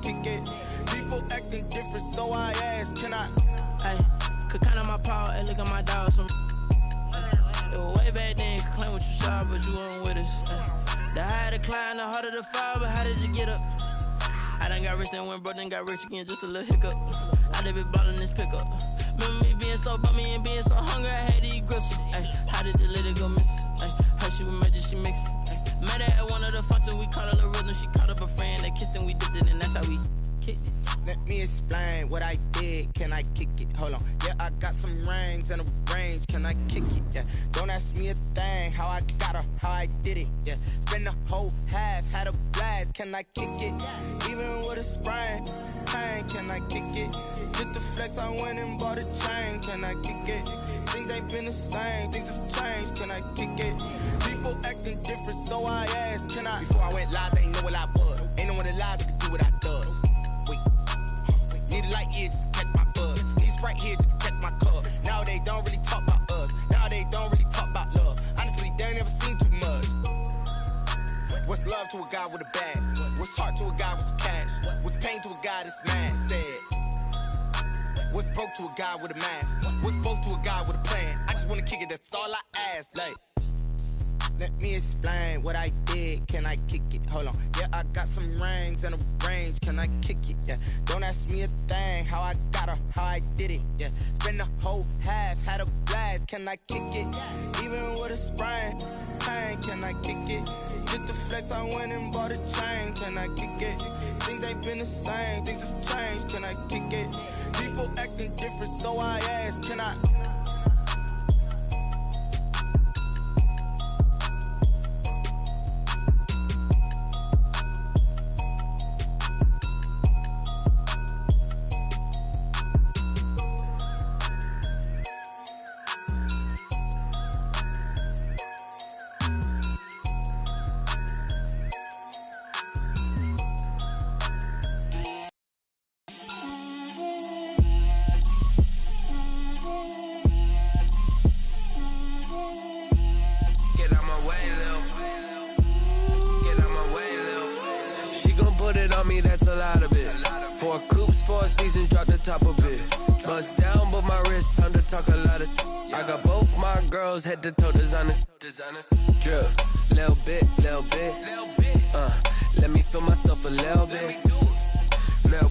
kick it? People acting different, so I ask, can I? Hey, could count on my power, hey, look at my dogs. It was way back then, could claim what you saw, but you weren't with us. The higher the climb, the harder the fall, but how did you get up? I done got rich and went broke, then got rich again, just a little hiccup. I done been ballin' this pickup. Remember me being so bummy and being so hungry, I had to eat gristle. Ay, how did you let it go miss? Ay, her she was magic, she mixed. Met her at one of the functions, we caught her the rhythm. She caught up a friend, they kissed and we dipped it, and that's how we kicked it. Let me explain what I did, can I kick it? Hold on, yeah, I got some rings and a range, can I kick it? Yeah, don't ask me a thing, how I got her, how I did it. Yeah, spend the whole half, had a blast, can I kick it? Even with a sprain, pain, can I kick it? Just the flex, I went and bought a chain, can I kick it? Things ain't been the same, things have changed, can I kick it? People acting different, so I asked, can I? Before I went live, they ain't know what I was. Ain't no one alive that could do what I does. Wait, need a light here just to catch my buzz. Need Sprite here just to catch my cup. Now they don't really talk about us. Now they don't really talk about love. Honestly, they ain't never seen too much. What's love to a guy with a bag? What's heart to a guy with some cash? What's pain to a guy that's mad? Said. What's broke to a guy with a mask? What's both to a guy with a plan? I just wanna kick it, that's all I ask. Like, let me explain what I did, can I kick it? Hold on, yeah, I got some rings and a range, can I kick it? Yeah, don't ask me a thing, how I got her, how I did it. Yeah, spend the whole half, had a blast, can I kick it? Even with a sprain, pain, can I kick it? Just the flex, I went and bought a chain, can I kick it? Things ain't been the same, things have changed, can I kick it? People acting different, so I ask, can I? That's a lot of it. 4 coops, 4 seasons, drop the top of it. Bust down, but my wrist, time to talk a lot of. I got both my girls head to toe designer. Drip, little bit. Let me feel myself a little bit. Little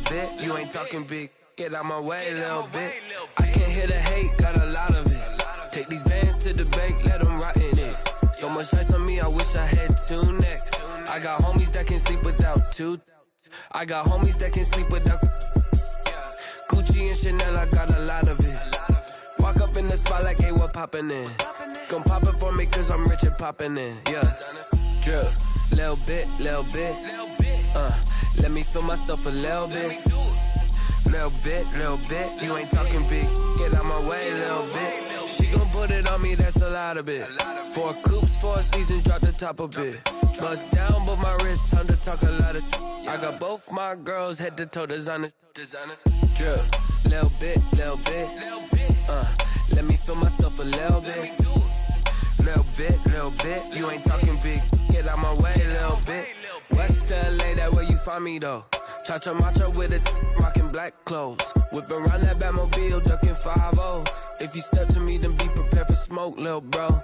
bit. You ain't talking big. Get out my way, little bit. I can't hear the hate, got a lot of it. Take these bands to the bank, let them rot in it. So much ice on me, I wish I had 2 necks. I got homies that can sleep without 2. I got homies that can sleep without Gucci and Chanel, I got a lot of it. Walk up in the spot like, hey, what poppin' in? Gon' pop it for me cause I'm rich and poppin' in. Yeah, drip, little bit. Let me feel myself a little bit. Little bit. You ain't talking big. Get out my way, little bit. She gon' put it on me, that's a lot of it. 4 coops, 4 seasons, drop the top of it. Bust down, but my wrist, time to talk a lot of. I got both my girls head to toe designer. Drip, little bit. Let me feel myself a little bit. Little bit. You ain't talking big. Get out my way, little bit. West LA, that where you find me though. Cha-cha matcha with it, rockin' black clothes. Whippin' around that Batmobile, duckin' 5-0. If you step to me, then be prepared for smoke, lil' bro.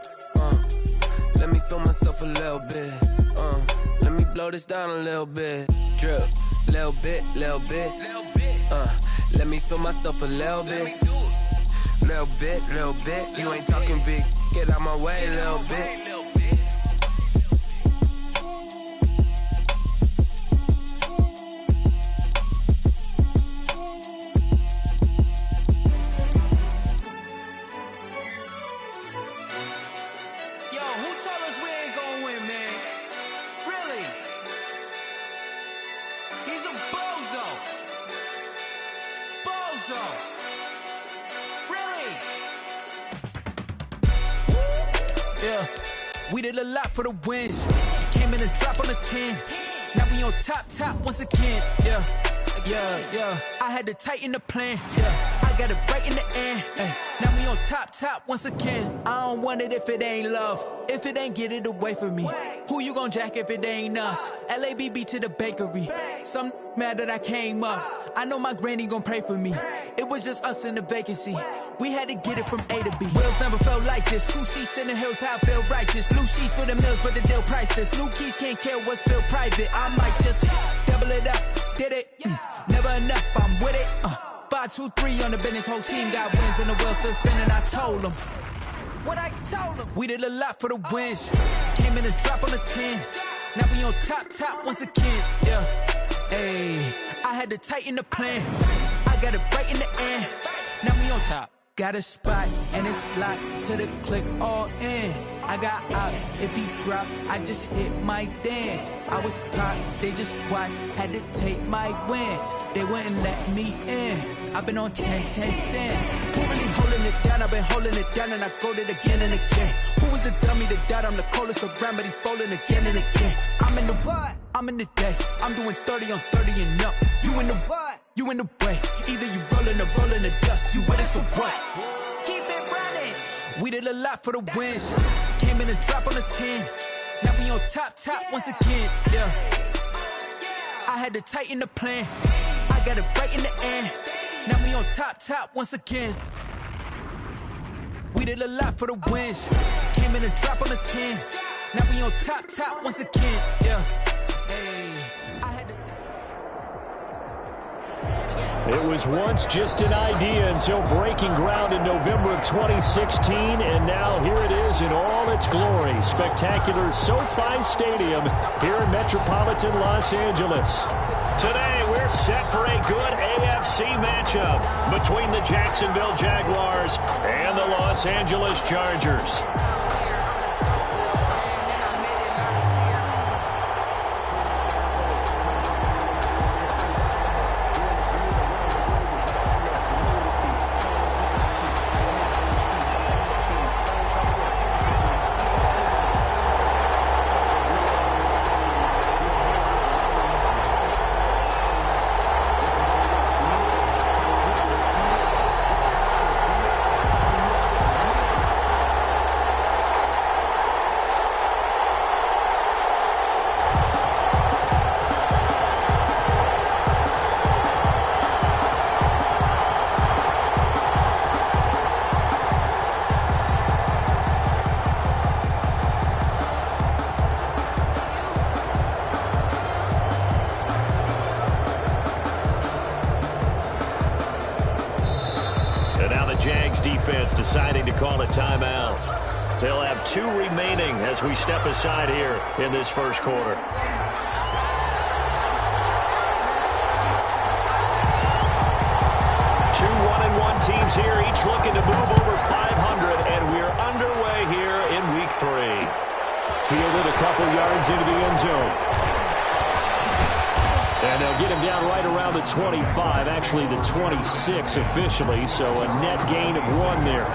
Let me feel myself a little bit. Let me blow this down a little bit. Drip, little bit. Let me feel myself a little bit. Little bit. You ain't talking big. Get out my way, little bit. We did a lot for the wins. Came in and dropped on the 10. Now we on top once again. Yeah. I had to tighten the plan. Yeah. I got it right in the end. Now we on top once again. I don't want it if it ain't love. If it ain't, get it away from me. Who you gon' jack if it ain't us? LABB to the bakery. Some mad that I came up. I know my granny gon' pray for me. It was just us in the vacancy. We had to get it from A to B. Wheels never felt like this. 2 seats in the hills, how I feel righteous. Blue sheets for the mills, but the deal priceless. New keys can't care what's still private. I might just double it up. Did it? Never enough, I'm with it. 5, 2, 3 on the business. Whole team got wins and the wheels still spinning. I told them what I told them. We did a lot for the wins. Came in and drop on the 10. Now we on top once again. Yeah. Hey, I had to tighten the plan. I got it right in the end. Now we on top. Got a spot and it's locked to the click all in. I got ops, if he drop, I just hit my dance. I was popped, they just watched, had to take my wins. They wouldn't let me in. I've been on 10 cents. Who really holding it down? I've been holding it down and I go it again and again. Who was the dummy that died? I'm the coldest around, but he folding again and again. I'm in the what? I'm in the day. I'm doing 30 on 30 and up. You in the what? You in the way. Either you rolling or rolling the dust. You with us or what? Keep it running. We did a lot for the wins. Came in and drop on the 10. Now we on top once again. Yeah. I had to tighten the plan. I got it right in the end. Now we on top once again. We did a lot for the wins. Came in and drop on the 10. Now we on top once again. Yeah. Hey. I had to. It was once just an idea until breaking ground in November of 2016, and now here it is in all its glory. Spectacular SoFi Stadium here in metropolitan Los Angeles. Today, we're set for a good AFC matchup between the Jacksonville Jaguars and the Los Angeles Chargers. Defense deciding to call a timeout. They'll have 2 remaining as we step aside here in this first quarter. Two 1-1 teams here, each looking to move over 500, and we're underway here in week 3. Fielded a couple yards into the end zone. And they'll get him down right around the 25, actually the 26 officially, so a net gain of 1 there.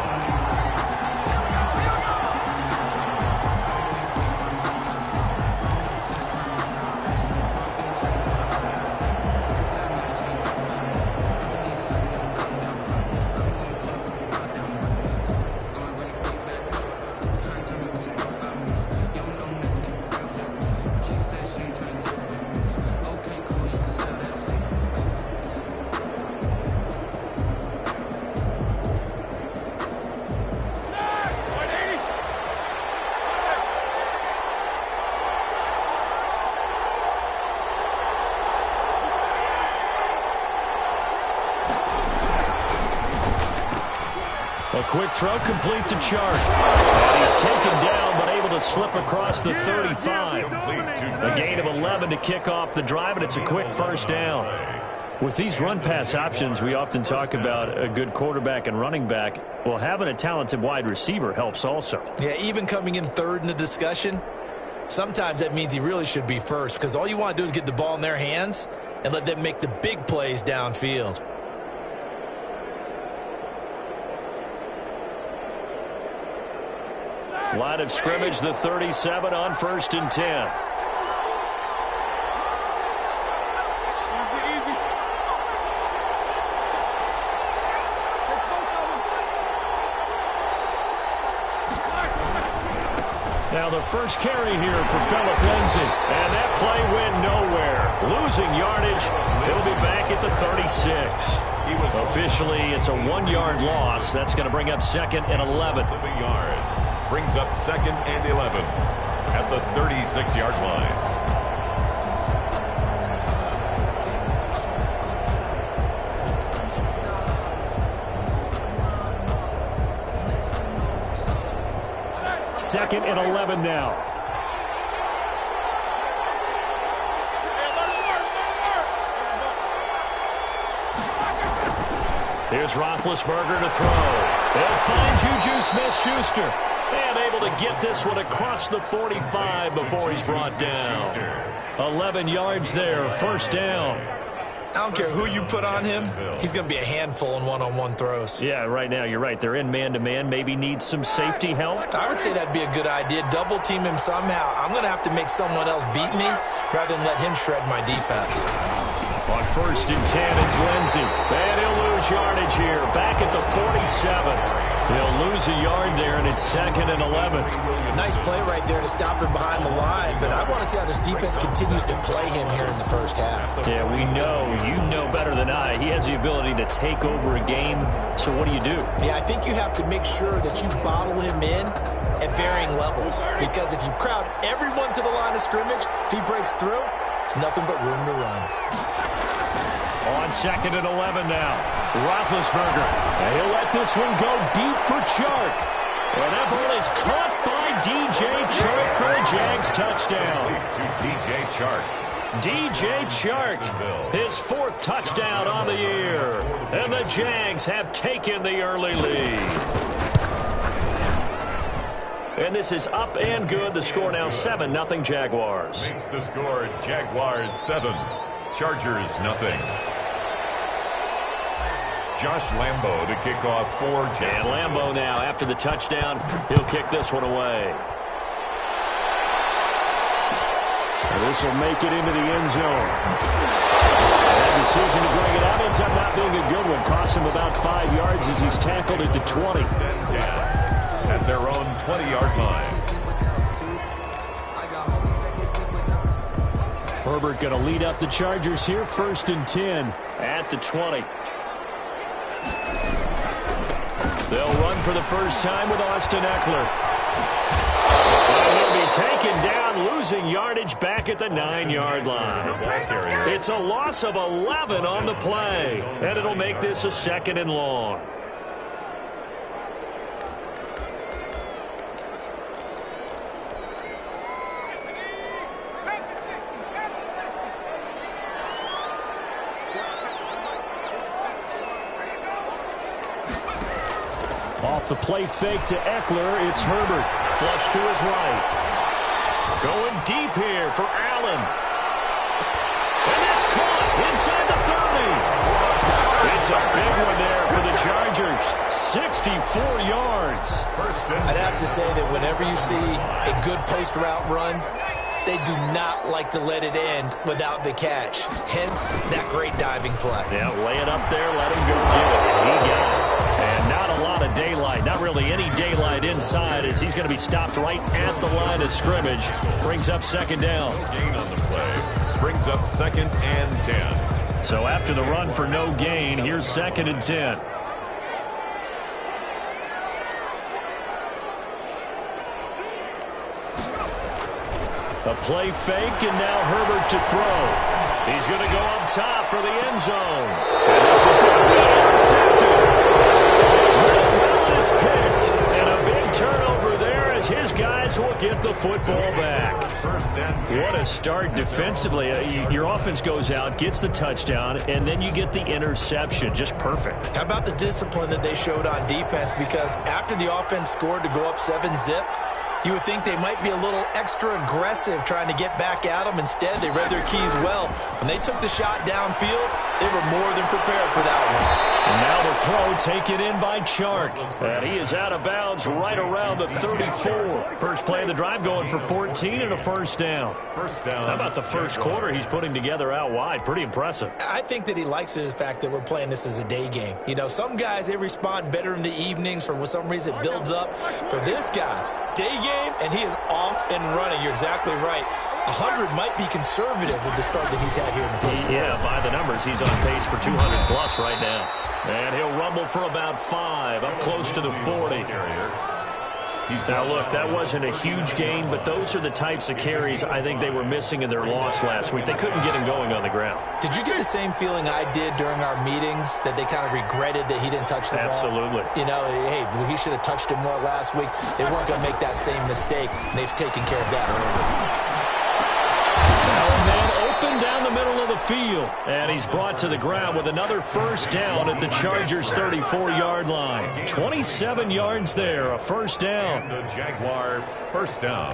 A quick throw complete to Chark. And he's taken down but able to slip across the 35. A gain of 11 to kick off the drive, and it's a quick first down. With these run-pass options, we often talk about a good quarterback and running back. Well, having a talented wide receiver helps also. Yeah, even coming in third in the discussion, sometimes that means he really should be first, because all you want to do is get the ball in their hands and let them make the big plays downfield. Line of scrimmage, the 37 on 1st and 10. Now Now the first carry here for Phillip Lindsay. And that play went nowhere. Losing yardage. He'll be back at the 36. Officially, it's a 1-yard loss. That's going to bring up 2nd and 11. Brings up 2nd and 11 at the 36-yard line. Second and 11 now. Here's Roethlisberger to throw. They'll find Juju Smith-Schuster. And able to get this one across the 45 before he's brought down. 11 yards there, first down. I don't care who you put on him, he's going to be a handful in one-on-one throws. Yeah, right now you're right. They're in man-to-man. Maybe need some safety help. I would say that'd be a good idea. Double team him somehow. I'm going to have to make someone else beat me rather than let him shred my defense. On 1st and 10, it's Lindsay. And he'll lose yardage here. Back at the 47. He'll lose a yard there, and it's 2nd and 11. Nice play right there to stop him behind the line, but I want to see how this defense continues to play him here in the first half. Yeah, we know. You know better than I. He has the ability to take over a game, so what do you do? Yeah, I think you have to make sure that you bottle him in at varying levels, because if you crowd everyone to the line of scrimmage, if he breaks through, it's nothing but room to run. On 2nd and 11 now, Roethlisberger. And he'll let this one go deep for Chark. And that ball is caught by D.J. Chark for a Jags touchdown. D.J. Chark, his 4th touchdown on the year. And the Jags have taken the early lead. And this is up and good. The score now 7-0 Jaguars. Makes the score Jaguars 7, Chargers 0. Josh Lambo to kick off for Jacksonville. And Lambo now, after the touchdown, he'll kick this one away. This will make it into the end zone. That decision to bring it out ends up not being a good one. Costs him about 5 yards as he's tackled at the 20. At their own 20-yard line. Herbert going to lead up the Chargers here, 1st and 10 at the 20. They'll run for the first time with Austin Eckler. And he'll be taken down, losing yardage back at the 9-yard line. It's a loss of 11 on the play, and it'll make this a 2nd and long. Off the play fake to Eckler, it's Herbert. Flush to his right. Going deep here for Allen. And that's caught inside the 30. It's a big one there for the Chargers. 64 yards. I'd have to say that whenever you see a good post route run, they do not like to let it end without the catch. Hence, that great diving play. Yeah, lay it up there, let him go get it. He got it. And not a lot of daylight, not really any daylight inside as he's going to be stopped right at the line of scrimmage. Brings up 2nd down. No gain on the play. Brings up 2nd and 10. So after the run for no gain, here's 2nd and 10. A play fake, and now Herbert to throw. He's going to go up top for the end zone. And this is going to be intercepted. Well, it's picked. And a big turnover there as his guys will get the football back. What a start defensively. Your offense goes out, gets the touchdown, and then you get the interception. Just perfect. How about the discipline that they showed on defense? Because after the offense scored to go up 7-zip, you would think they might be a little extra aggressive trying to get back at them. Instead, they read their keys well. When they took the shot downfield, They were more than prepared for that one. And now the throw taken in by Chark. And he is out of bounds right around the 34. First play of the drive going for 14 and a first down. How about the first quarter he's putting together out wide? Pretty impressive. I think that he likes the fact that we're playing this as a day game. You know, some guys, they respond better in the evenings. For some reason, it builds up. For this guy, day game, and he is off and running. You're exactly right. 100 might be conservative with the start that he's had here in the first quarter. Yeah, by the numbers, he's on pace for 200-plus right now. And he'll rumble for about 5, up close to the 40. Now, look, that wasn't a huge gain, but those are the types of carries I think they were missing in their loss last week. They couldn't get him going on the ground. Did you get the same feeling I did during our meetings, that they kind of regretted that he didn't touch the ball? Absolutely. You know, hey, he should have touched it more last week. They weren't going to make that same mistake, and they've taken care of that early. Now a man open down the middle of the field, and he's brought to the ground with another first down at the Chargers' 34-yard line. 27 yards there, a first down. The Jaguar first down.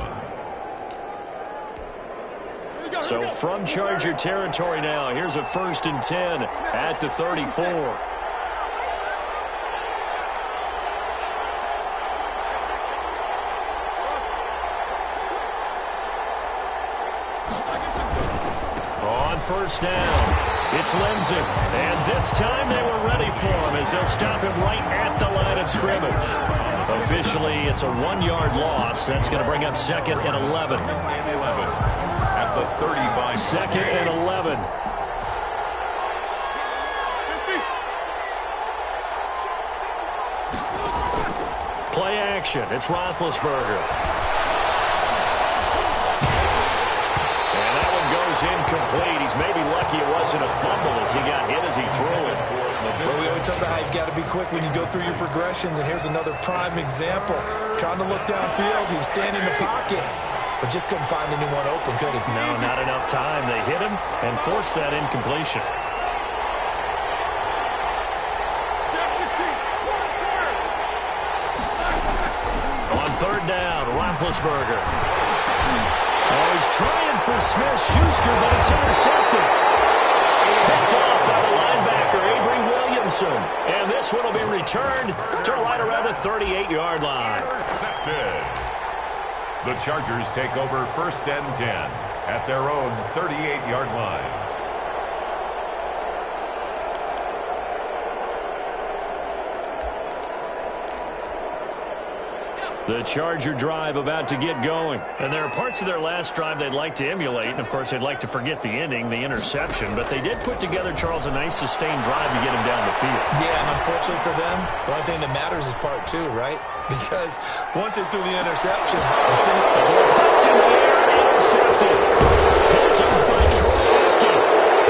So from Charger territory now, here's a 1st and 10 at the 34. First down. It's Lindsey. And this time they were ready for him as they'll stop him right at the line of scrimmage. Officially, it's a 1-yard loss. That's going to bring up 2nd and 11. At the 35. 2nd and 11. Play action. It's Roethlisberger. Incomplete. He's maybe lucky it wasn't a fumble as he got hit as he threw it. Well, we always talk about how you've got to be quick when you go through your progressions, and here's another prime example. Trying to look downfield, he was standing in the pocket, but just couldn't find anyone open, could he? No, not enough time. They hit him and forced that incompletion. On 3rd down, Roethlisberger. Oh, he's trying for Smith-Schuster, but it's intercepted. Picked off by the linebacker, Avery Williamson. And this one will be returned to right around the 38-yard line. Intercepted. The Chargers take over 1st and 10 at their own 38-yard line. The Charger drive about to get going. And there are parts of their last drive they'd like to emulate. And, of course, they'd like to forget the ending, the interception. But they did put together, Charles, a nice sustained drive to get him down the field. Yeah, and unfortunately for them, the only thing that matters is part 2, right? Because once they threw the interception, popped in the air and intercepted. Picked up by Troy Apke.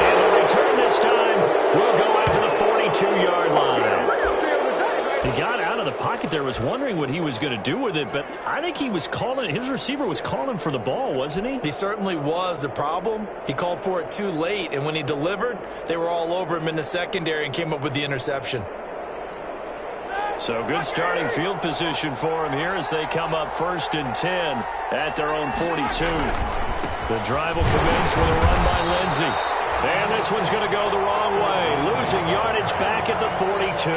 And the return this time will go out to the 42-yard line. He got out of the pocket there, was wondering what he was going to do with it, but I think he was calling, his receiver was calling for the ball, wasn't he? He certainly was. The problem, he called for it too late, and when he delivered, they were all over him in the secondary and came up with the interception. So good starting field position for him here as they come up 1st and 10 at their own 42. The drive will commence with a run by Lindsey. And this one's going to go the wrong way. Losing yardage back at the 42.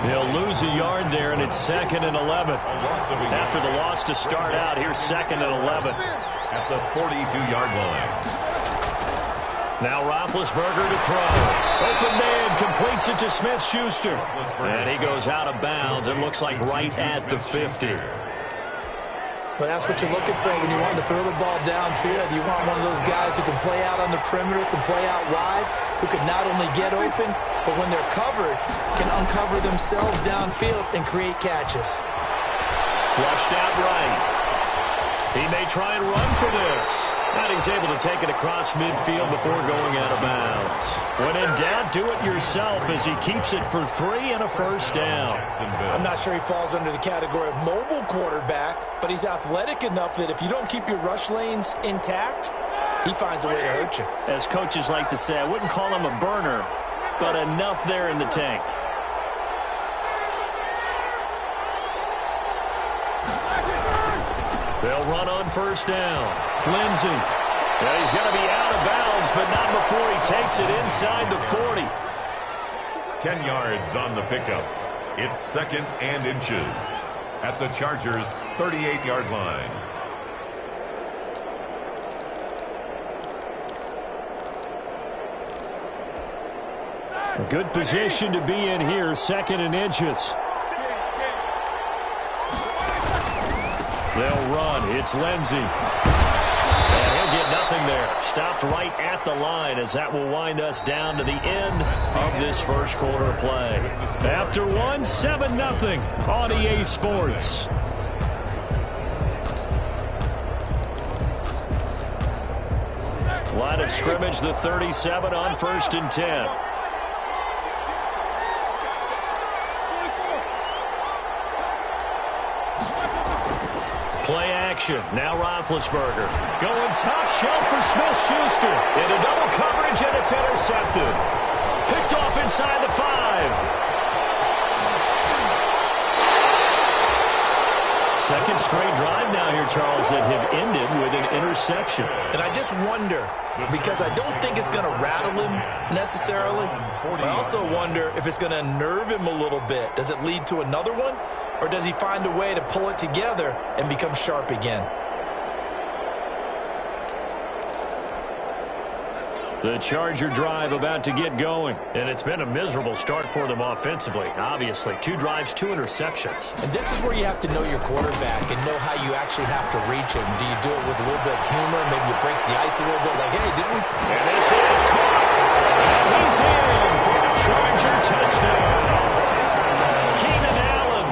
He'll lose a yard there, and it's 2nd and 11. After the loss to start out, here's 2nd and 11. At the 42-yard line. Now Roethlisberger to throw. Open man completes it to Smith-Schuster. And he goes out of bounds. It looks like right at the 50. Well, that's what you're looking for when you want to throw the ball downfield. You want one of those guys who can play out on the perimeter, can play out wide, who can not only get open, but when they're covered, can uncover themselves downfield and create catches. Flushed out right. He may try and run for this. And he's able to take it across midfield before going out of bounds. When in doubt, do it yourself as he keeps it for 3 and a first down. I'm not sure he falls under the category of mobile quarterback, but he's athletic enough that if you don't keep your rush lanes intact, he finds a way to hurt you. As coaches like to say, I wouldn't call him a burner, but enough there in the tank. They'll run on first down. Lindsey. Yeah, he's going to be out of bounds, but not before he takes it inside the 40. 10 yards on the pickup. It's 2nd and inches at the Chargers' 38-yard line. A good position to be in here, 2nd and inches. They'll run. It's Lindsey. And he'll get nothing there. Stopped right at the line as that will wind us down to the end of this first quarter play. After one, 7-0 on EA Sports. Line of scrimmage, the 37 on 1st and 10. Play action. Now Roethlisberger. Going top shelf for Smith-Schuster. Into double coverage, and it's intercepted. Picked off inside the 5. Second straight drive now here, Charles, that have ended with an interception. And I just wonder, because I don't think it's going to rattle him necessarily, but I also wonder if it's going to unnerve him a little bit. Does it lead to another one? Or does he find a way to pull it together and become sharp again? The Charger drive about to get going. And it's been a miserable start for them offensively, obviously. 2 drives, 2 interceptions. And this is where you have to know your quarterback and know how you actually have to reach him. Do you do it with a little bit of humor? Maybe you break the ice a little bit like, hey, didn't we? And this is caught. And he's in for the Charger touchdown. Keenan Allen,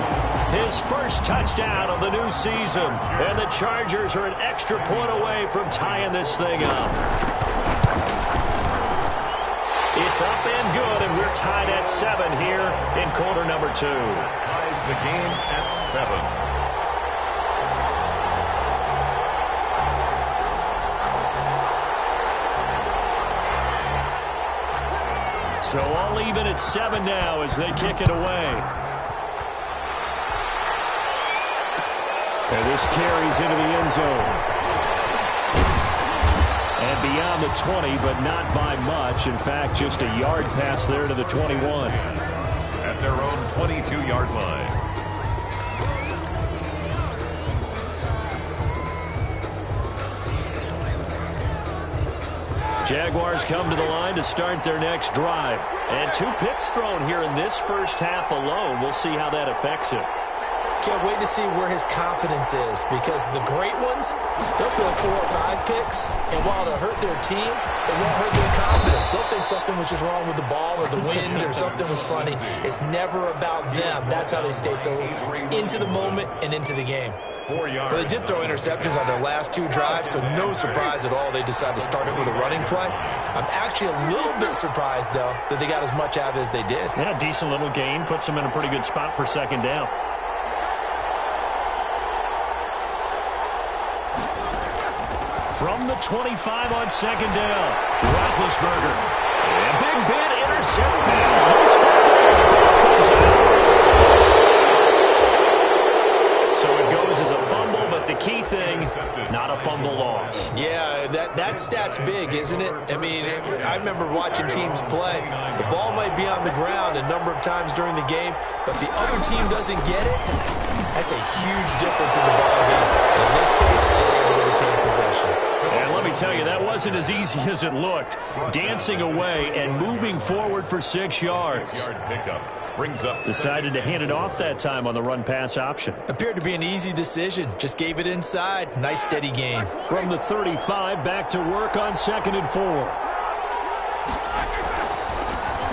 his first touchdown of the new season. And the Chargers are an extra point away from tying this thing up. It's up and good, and we're tied at 7 here in quarter number 2. Ties the game at 7. So all even at 7 now as they kick it away. And this carries into the end zone. And beyond the 20, but not by much. In fact, just a yard pass there to the 21. At their own 22-yard line. Jaguars come to the line to start their next drive. And 2 picks thrown here in this first half alone. We'll see how that affects him. Can't wait to see where his confidence is, because the great ones, they'll throw 4 or 5 picks, and while it'll hurt their team, it won't hurt their confidence. They'll think something was just wrong with the ball or the wind or something was funny. It's never about them. That's how they stay so into the moment and into the game. 4 yards. But they did throw interceptions on their last 2 drives, so no surprise at all they decided to start it with a running play. I'm actually a little bit surprised, though, that they got as much out of it as they did. Yeah, decent little gain. Puts them in a pretty good spot for 2nd down. From the 25 on 2nd down, Roethlisberger. And big bit intercepted. Comes out. So it goes as a fumble, but the key thing, not a fumble loss. Yeah, that stat's big, isn't it? I mean, I remember watching teams play. The ball might be on the ground a number of times during the game, but the other team doesn't get it. That's a huge difference in the ball game. And in this case, they were able to retain possession. And let me tell you, that wasn't as easy as it looked. Dancing away and moving forward for 6 yards. 6-yard pickup brings up. Decided to hand it off that time on the run-pass option. Appeared to be an easy decision. Just gave it inside. Nice, steady game. From the 35, back to work on 2nd and 4.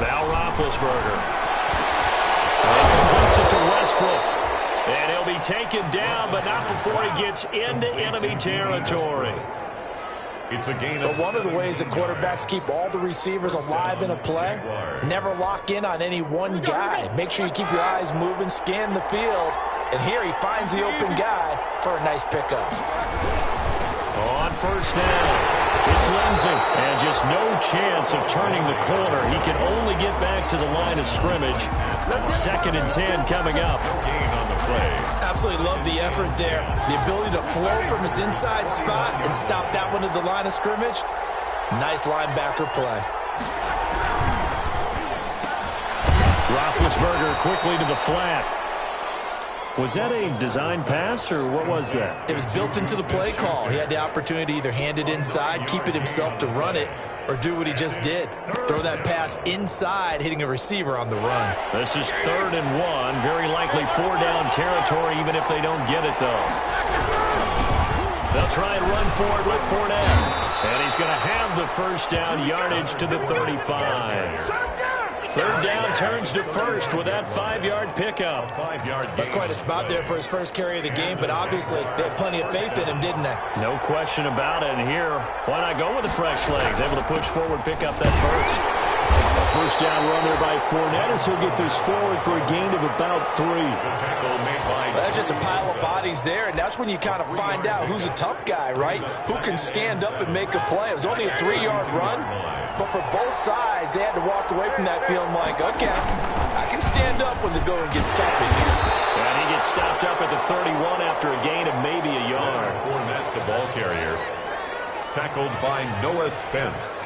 Now Roethlisberger. Puts it to Westbrook. And he'll be taken down, but not before he gets into enemy territory. It's a gain But of one of the 7. ways that quarterbacks keep all the receivers alive in a play, never lock in on any one guy. Make sure you keep your eyes moving, scan the field, and here he finds the open guy for a nice pickup. On 1st down. It's Lindsay, and just no chance of turning the corner. He can only get back to the line of scrimmage. 2nd and 10 coming up. Gain on the play. Absolutely love the effort there. The ability to flow from his inside spot and stop that one at the line of scrimmage. Nice linebacker play. Roethlisberger quickly to the flat. Was that a design pass, or what was that? It was built into the play call. He had the opportunity to either hand it inside, keep it himself to run it, or do what he just did. Throw that pass inside, hitting a receiver on the run. This is 3rd and 1. Very likely 4-down territory, even if they don't get it, though. They'll try and run forward with Fournette. And he's going to have the 1st down, yardage to the 35. 3rd down turns to 1st with that 5-yard pickup. 5-yard gain. That's quite a spot there for his first carry of the game, but obviously they had plenty of faith in him, didn't they? No question about it. And here, why not go with the fresh legs? Able to push forward, pick up that first. A 1st down run there by Fournette as he'll get this forward for a gain of about 3. The tackle made by... That's just a pile of bodies there, and that's when you kind of find out who's a tough guy, right? Who can stand up and make a play. It was only a 3-yard run, but for both sides, they had to walk away from that feeling like, okay, I can stand up when the going gets tough in here. And he gets stopped up at the 31 after a gain of maybe a yard. Fournette, the ball carrier. Tackled by Noah Spence.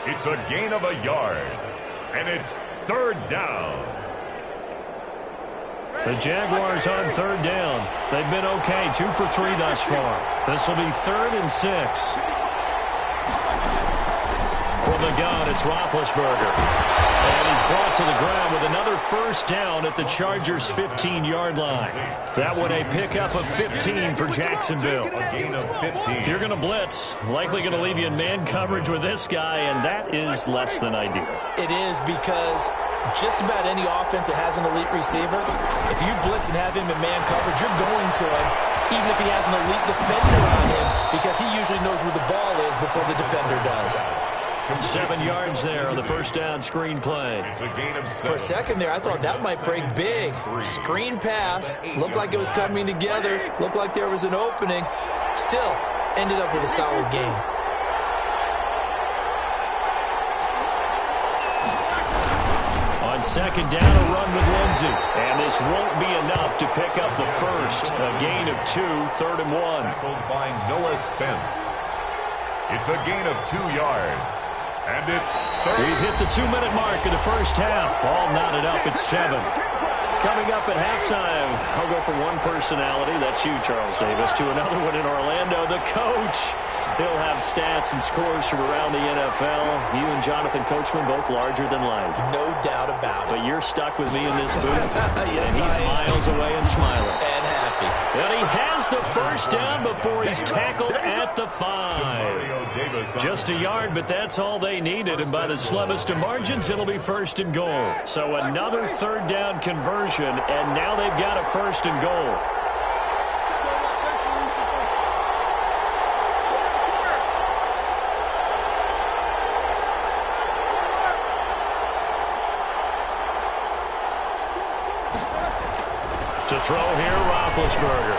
It's a gain of a yard, and it's 3rd down. The Jaguars on 3rd down. They've been okay, 2 for 3 thus far. This will be 3rd and 6. For the gun, it's Roethlisberger. And he's brought to the ground with another 1st down at the Chargers' 15-yard line. That one a pickup of 15 for Jacksonville. A gain of 15. If you're going to blitz, likely going to leave you in man coverage with this guy, and that is less than ideal. It is, because just about any offense that has an elite receiver, if you blitz and have him in man coverage, you're going to him, even if he has an elite defender on him, because he usually knows where the ball is before the defender does. 7 yards there on the 1st down screen play. It's a gain of 7. For a second there, I thought that might break big. Screen pass. Looked like it was coming together. Looked like there was an opening. Still, ended up with a solid gain. On 2nd down, a run with Lindsay. And this won't be enough to pick up the 1st. A gain of 2, 3rd and 1. Tackled by Noah Spence. It's a gain of 2 yards. And it's 3rd. We've hit the 2-minute mark of the 1st half. All knotted up at 7. Coming up at halftime, I'll go from one personality, that's you, Charles Davis, to another one in Orlando, the coach. He'll have stats and scores from around the NFL. You and Jonathan Coachman, both larger than life. No doubt about it. But you're stuck with me in this booth, Yes, and he's miles away and smiling. And happy. And he has the 1st down before he's tackled at the 5. Just a yard, but that's all they needed. And by the slimmest of margins, it'll be 1st and goal. So another 3rd down conversion, and now they've got a 1st and goal. To throw here, Roethlisberger.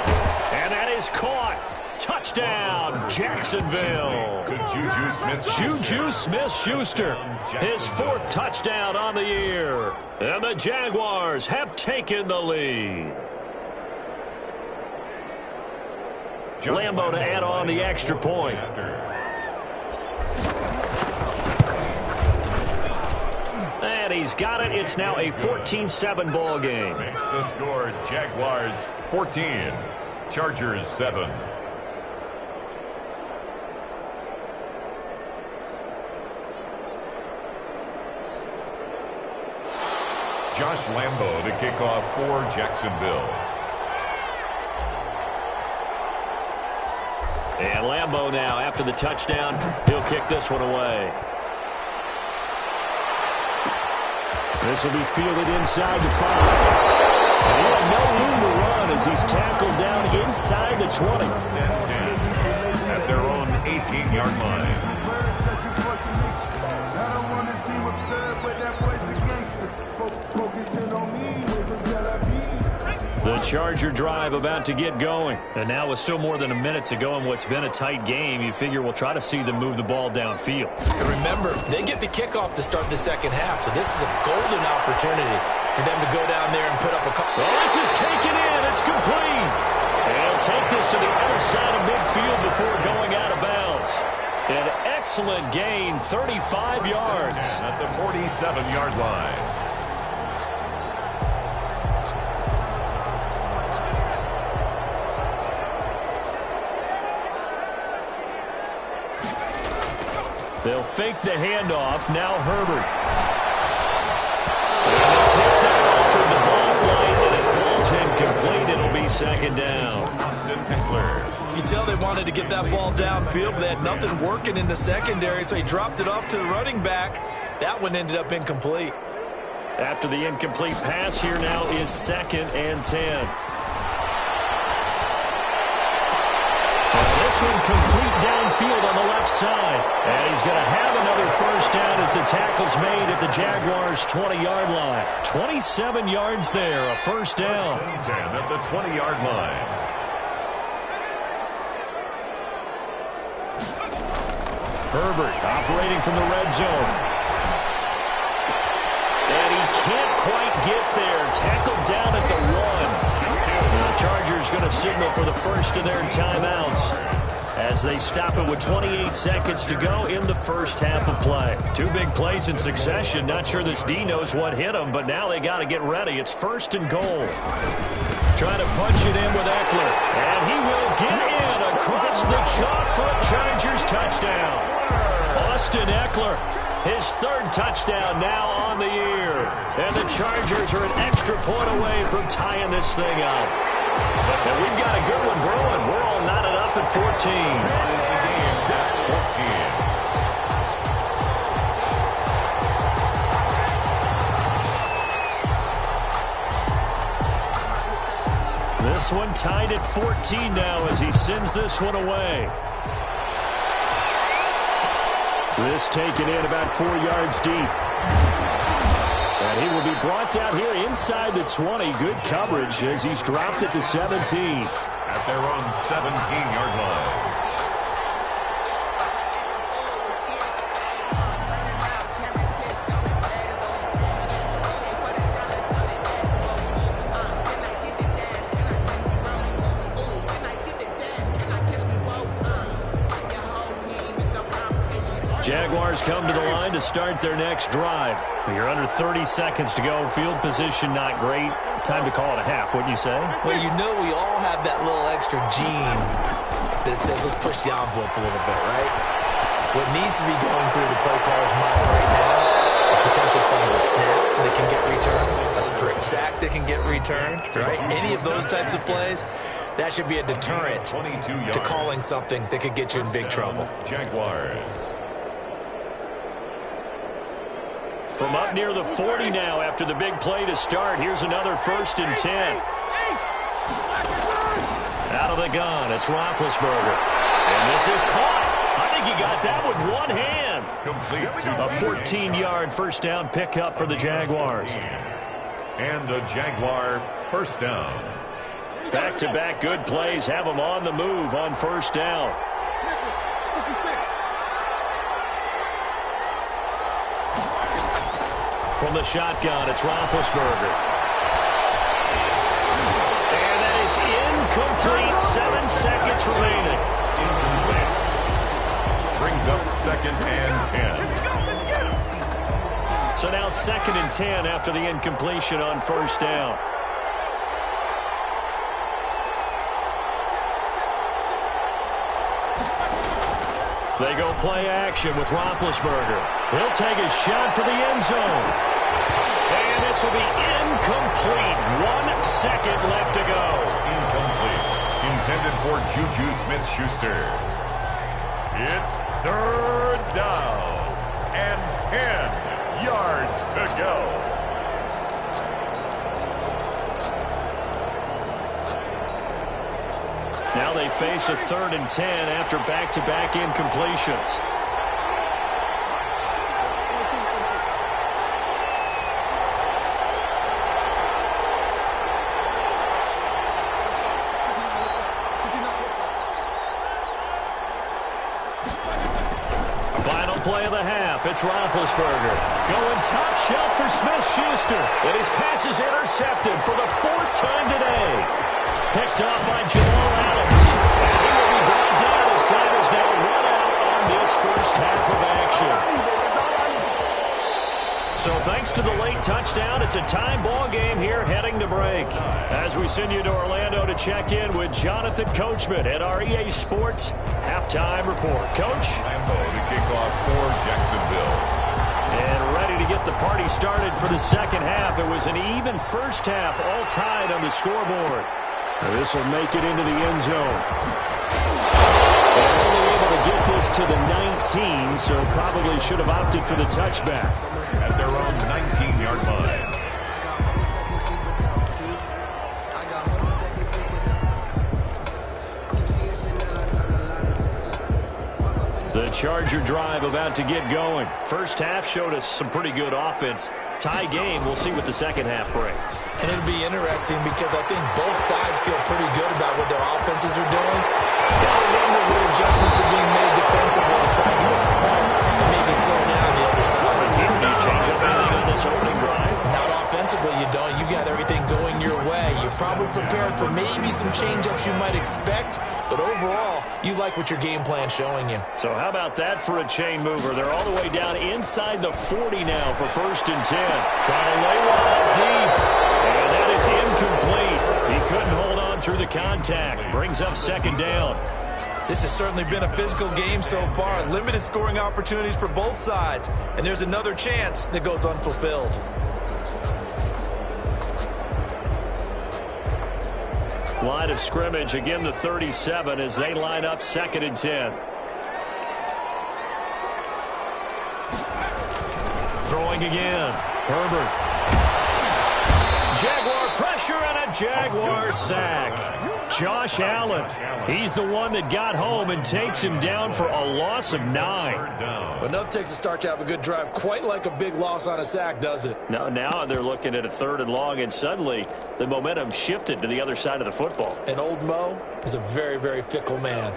And that is caught. Touchdown, Jacksonville. Juju Smith-Schuster, his 4th touchdown on the year. And the Jaguars have taken the lead. Lambeau to add on the extra point. And he's got it. It's now a 14-7 ball game. Makes the score Jaguars 14, Chargers 7. Josh Lambeau to kick off for Jacksonville. And Lambeau now, after the touchdown, he'll kick this one away. This will be fielded inside the 5. And he had no room to run as he's tackled down inside the 20. 10 at their own 18-yard line. The Charger drive about to get going. And now with still more than a minute to go in what's been a tight game, you figure we'll try to see them move the ball downfield. And remember, they get the kickoff to start the second half, so this is a golden opportunity for them to go down there and put up a couple. Well, this is taken in. It's complete. And he'll take this to the other side of midfield before going out of bounds. An excellent gain, 35 yards. At the 47-yard line. They'll fake the handoff. Now Herbert. And they'll take that altered the ball flight, and it falls incomplete. It'll be second down. Austin Eckler. You tell they wanted to get that ball downfield, but they had nothing working in the secondary, so he dropped it off to the running back. That one ended up incomplete. After the incomplete pass, here now is 2nd and 10. This one complete downfield on the left side. And he's going to have another first down as the tackle's made at the Jaguars' 20-yard line. 27 yards there, a first down. 10 at the 20-yard line. Herbert operating from the red zone. And he can't quite get there. Tackled down at the 1. The Chargers going to signal for the first of their timeouts as they stop it with 28 seconds to go in the first half of play. 2 big plays in succession. Not sure this D knows what hit him, but now they got to get ready. It's 1st and goal. Trying to punch it in with Eckler. And he will get in across the chalk for a Chargers touchdown. Austin Eckler, his 3rd touchdown now on the year. And the Chargers are an extra point away from tying this thing up. And we've got a good one brewing. We're all knotted up at 14. That is the game at 14. This one tied at 14 now as he sends this one away. This taken in about 4 yards deep. And he will be brought down here inside the 20. Good coverage as he's dropped at the 17. At their own 17-yard line. Jaguars come to the line to start their next drive. You're under 30 seconds to go. Field position not great. Time to call it a half, wouldn't you say? Well, you know we all have that little extra gene that says let's push the envelope a little bit, right? What needs to be going through the play caller's mind right now, a potential fumble snap that can get returned, a strip sack that can get returned, right? Any of those types of plays, that should be a deterrent to calling something that could get you in big trouble. Jaguars. From up near the 40 now after the big play to start. Here's another 1st and 10. Out of the gun, it's Roethlisberger. And this is caught. I think he got that with one hand. Complete to a 14-yard first down pickup for the Jaguars. And a Jaguar first down. Back-to-back good plays have them on the move on first down. From the shotgun, it's Roethlisberger. And that is incomplete. 7 seconds remaining. Incomplete. Brings up 2nd and 10. So now 2nd and 10 after the incompletion on first down. They go play action with Roethlisberger. He'll take a shot for the end zone. And this will be incomplete. 1 second left to go. Incomplete. Intended for Juju Smith-Schuster. It's 3rd down and 10 yards to go. Now they face a 3rd and 10 after back-to-back incompletions. It's Roethlisberger. Going top shelf for Smith-Schuster. And his pass is intercepted for the 4th time today. Picked off by Jamal Adams. And he will be brought down as time is now run out on this first half of action. So thanks to the late touchdown, it's a time ball game here heading to break. As we send you to Orlando to check in with Jonathan Coachman at our EA Sports Halftime Report. Coach? Lambeau to kick off for Jacksonville. And ready to get the party started for the second half. It was an even first half, all tied on the scoreboard. This will make it into the end zone. They're only able to get this to the 19, so probably should have opted for the touchback. At their own 19-yard line. The Charger drive about to get going. First half showed us some pretty good offense. Tie game, we'll see what the second half brings. And it'll be interesting because I think both sides feel pretty good about what their offenses are doing. Gotta wonder what adjustments are being made defensively to try and get a spark and maybe slow down the other side. Do you change up anything on this opening drive? Not offensively, you don't. You got everything going your way. You're probably prepared for maybe some change-ups you might expect, but overall, you like what your game plan's showing you. So how about that for a chain mover? They're all the way down inside the 40 now for 1st and 10. Trying to lay one up deep. And that is incomplete. He couldn't hold on through the contact. Brings up 2nd down. This has certainly been a physical game so far. Limited scoring opportunities for both sides. And there's another chance that goes unfulfilled. Line of scrimmage, again the 37 as they line up 2nd and 10. Throwing again. Herbert. Jaguar pressure and a Jaguar sack. Josh Allen. He's the one that got home and takes him down for a loss of 9. But enough takes a start to have a good drive. Quite like a big loss on a sack, does it? Now they're looking at a 3rd and long, and suddenly the momentum shifted to the other side of the football. And old Mo is a very, very fickle man.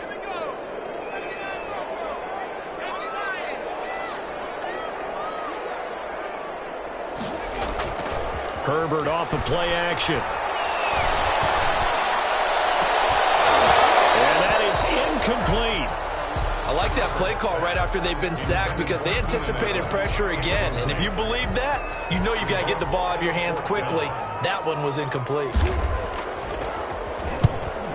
Herbert off the play action. And that is incomplete. I like that play call right after they've been sacked because they anticipated pressure again. And if you believe that, you know you got to get the ball out of your hands quickly. That one was incomplete.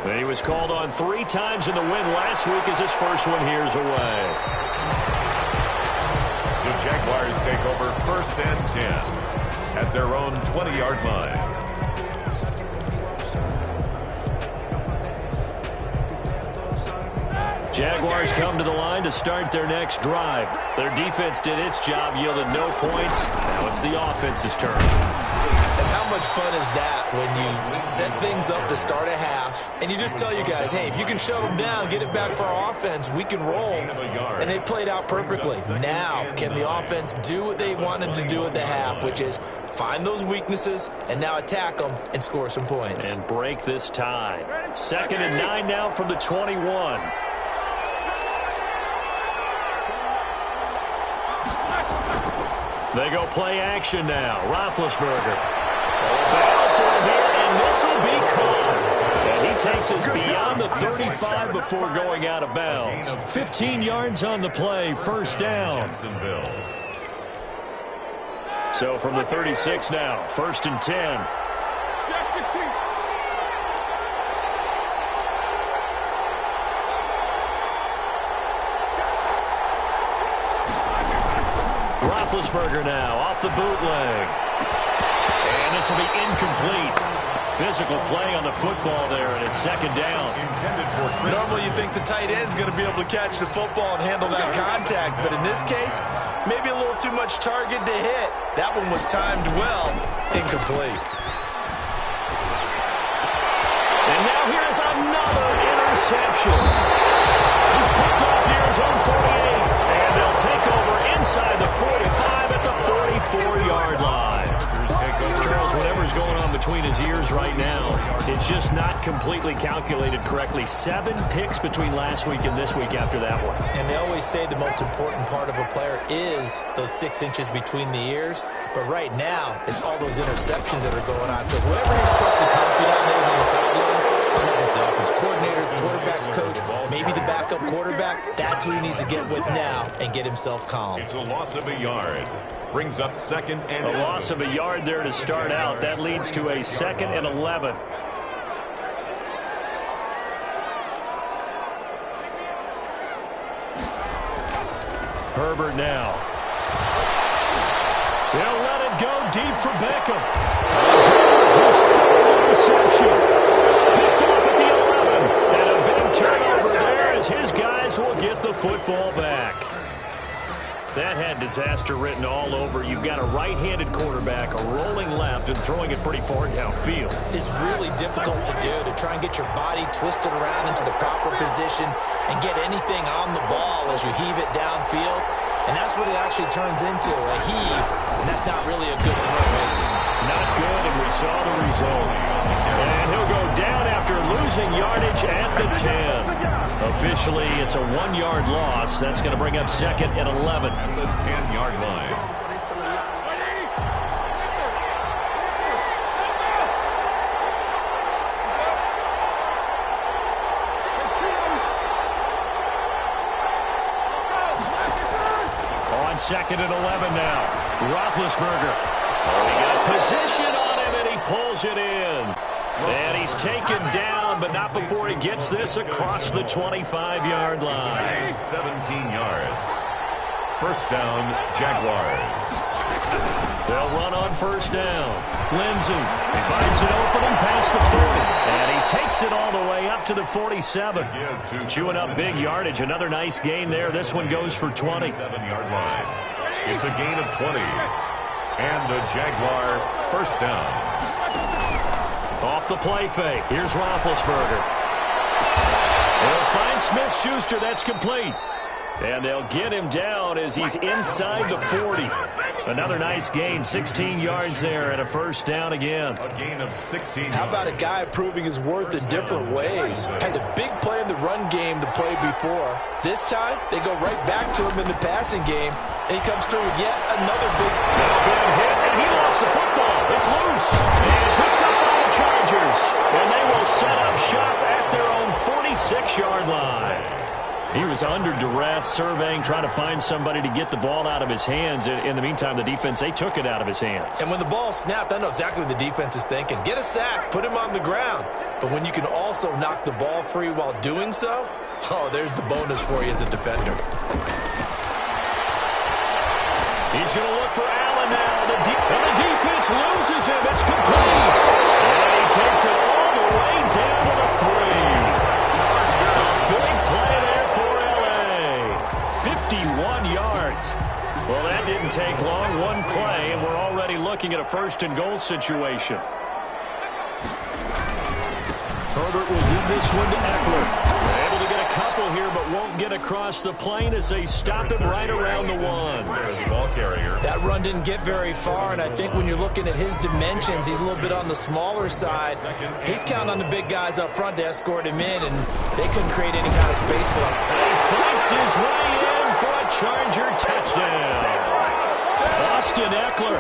And he was called on 3 times in the win last week as his first one here's away. The Jaguars take over 1st and 10 at their own 20-yard line. Jaguars come to the line to start their next drive. Their defense did its job, yielded no points. Now it's the offense's turn. And how much fun is that when you set things up to start a half, and you just tell you guys, hey, if you can shut them down, get it back for our offense, we can roll. And they played out perfectly. Now, can the offense do what they wanted to do at the half, which is find those weaknesses and now attack them and score some points. And break this tie. 2nd and 9 now from the 21. They go play action now. Roethlisberger. Battle for him here, and this will be caught. And he takes us beyond the 35 before going out of bounds. 15 yards on the play, 1st down. So from the 36 now, 1st and 10. Roethlisberger now off the bootleg. And this will be incomplete. Physical play on the football there, and it's 2nd down. Normally you think the tight end's going to be able to catch the football and handle that contact, but in this case, maybe a little too much target to hit. That one was timed well. Incomplete. And now here's another interception. He's picked off near his own 48. And they'll take over inside the 45 at the 44-yard line. Charles, whatever's going on between his ears right now, it's was just not completely calculated correctly. 7 picks between last week and this week after that one. And they always say the most important part of a player is those 6 inches between the ears. But right now, it's all those interceptions that are going on. So whatever his trusted confidant is on the sidelines, it's the offense coordinator, quarterback's coach, maybe the backup quarterback, that's who he needs to get with now and get himself calm. It's a loss of a yard. Brings up 2nd and a loss of a yard there to start out. That leads to a 2nd and 11. Herbert now. They'll let it go deep for Beckham. His third reception. Picked off at the 11. And a big turnover there as his guys will get the football back. That had disaster written all over. You've got a right-handed quarterback, a rolling left, and throwing it pretty far downfield. It's really difficult to do, to try and get your body twisted around into the proper position and get anything on the ball as you heave it downfield. And that's what it actually turns into, a heave. And that's not really a good throw, is it? Not good, and we saw the result. And he'll go down after losing yardage at the 10. Officially, it's a 1-yard loss. That's going to bring up 2nd and 11. At the 10-yard line. On 2nd and 11 now. Roethlisberger. Oh, he got position on him, and he pulls it in. And he's taken down, but not before he gets this across the 25-yard line. 17 yards. First down, Jaguars. They'll run on first down. Lindsey, he finds an opening past the 40. And he takes it all the way up to the 47. Chewing up big yardage. Another nice gain there. This one goes for 20. 7-yard line. It's a gain of 20. And the Jaguar first down. Off the play fake. Here's Roethlisberger. They'll find Smith-Schuster. That's complete. And they'll get him down as he's inside the 40. Another nice gain. 16 yards there and a first down again. A gain of 16 yards. How about a guy proving his worth in different ways? Had a big play in the run game to play before. This time, they go right back to him in the passing game. And he comes through with yet another big hit. And he lost the football. It's loose. And picked up by the Chargers. And they will set up shop at their own 46-yard line. He was under duress, surveying, trying to find somebody to get the ball out of his hands. In the meantime, the defense, they took it out of his hands. And when the ball snapped, I know exactly what the defense is thinking. Get a sack, put him on the ground. But when you can also knock the ball free while doing so, oh, there's the bonus for you as a defender. He's going to look for Allen now. And the defense loses him. It's complete. And he takes it all the way down to the 3. Big play there for L.A. 51 yards. Well, that didn't take long. One play, and we're already looking at a first-and-goal situation. Herbert will give this one to Eckler. Able to get a couple here, but won't get across the plane as they stop him right around the 1. There's the ball carrier. That run didn't get very far, and I think when you're looking at his dimensions, he's a little bit on the smaller side. He's counting on the big guys up front to escort him in, and they couldn't create any kind of space for him. He fights his way in for a Charger touchdown. Austin Eckler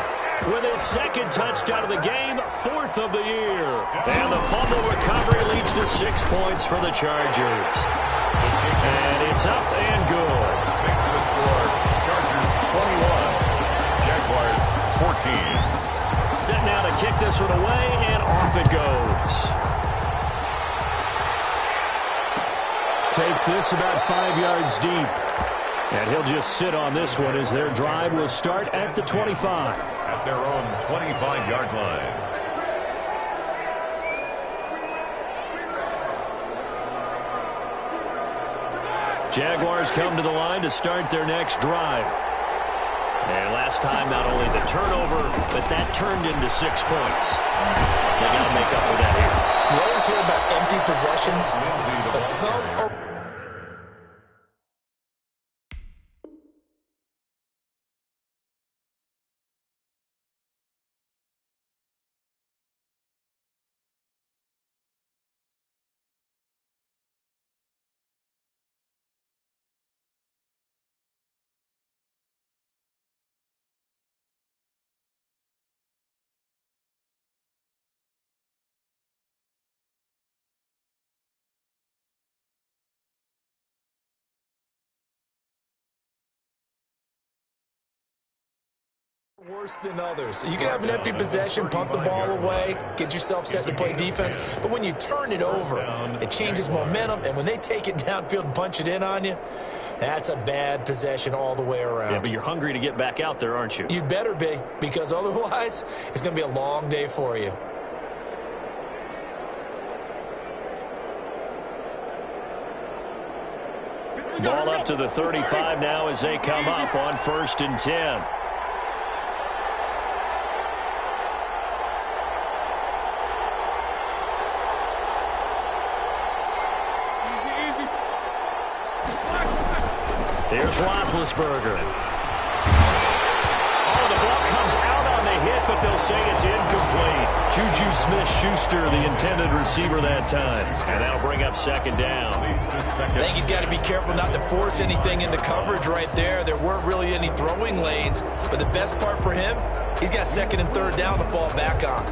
with his second touchdown of the game, 4th of the year. And the fumble recovery leads to 6 points for the Chargers. And it's up and good. Thanks to the score, Chargers 21, Jaguars 14. Set now to kick this one away, and off it goes. Takes this about 5 yards deep. And he'll just sit on this one as their drive will start at the 25. At their own 25-yard line. Jaguars come to the line to start their next drive. And last time, not only the turnover, but that turned into 6 points. They got to make up for that here. You always hear about empty possessions, but some Worse than others. You can have an empty possession, punt the ball away, get yourself set to play defense, but when you turn it over, it changes momentum, and when they take it downfield and punch it in on you, that's a bad possession all the way around. Yeah, but you're hungry to get back out there, aren't you? You'd better be, because otherwise, it's going to be a long day for you. Ball up to the 35 now as they come up on 1st and 10. Here's Roethlisberger. Oh, the ball comes out on the hit, but they'll say it's incomplete. Juju Smith-Schuster, the intended receiver that time. And that'll bring up 2nd down. I think he's got to be careful not to force anything into coverage right there. There weren't really any throwing lanes, but the best part for him, he's got 2nd and 3rd down to fall back on.